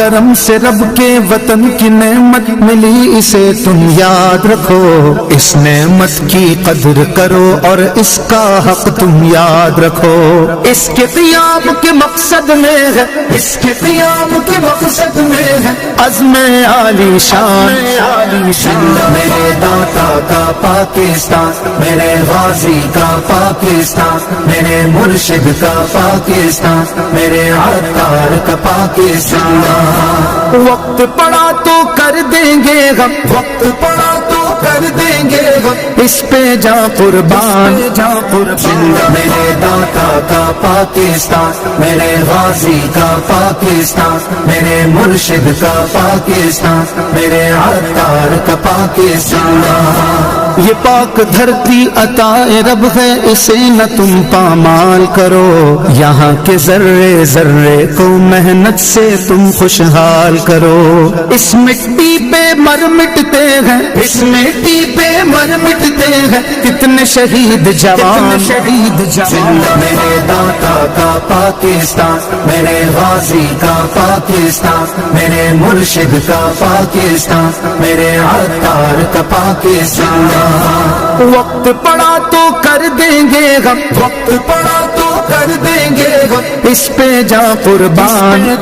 کرم سے رب کے وطن کی نعمت ملی، اسے تم یاد رکھو، اس نعمت کی قدر کرو اور اس کا حق تم یاد رکھو۔ اس کے قیام کے مقصد میں ہے، اس کے قیام کے مقصد میں ہے عزم عالی شان، میرے داتا کا پاکستان، میرے غازی کا پاکستان، میرے مرشد کا پاکستان، میرے عطار کا پاکستان۔ وقت پڑا تو کر دیں گے ہم، وقت پڑا تو کر دیں گے ہم، اس پہ جا قربان، میرے داتا کا پاکستان، میرے غازی کا پاکستان، میرے مرشد کا پاکستان، میرے عطار کا پاکستان۔ یہ پاک دھرتی عطا رب ہے، اسے نہ تم پامال کرو، یہاں کے ذرے ذرے کو محنت سے تم خوشحال کرو۔ اس مٹی پہ مر مٹتے ہیں، اس مٹی پہ مر مٹتے ہیں کتنے شہید جوان، میرے داتا کا پاکستان، میرے غازی کا پاکستان، میرے مرشد کا پاکستان، میرے عطار کا پاکستان۔ وقت پڑا تو کر دیں گے ہم، وقت پڑا تو کر دیں گے ہم، اس پہ جا قربان۔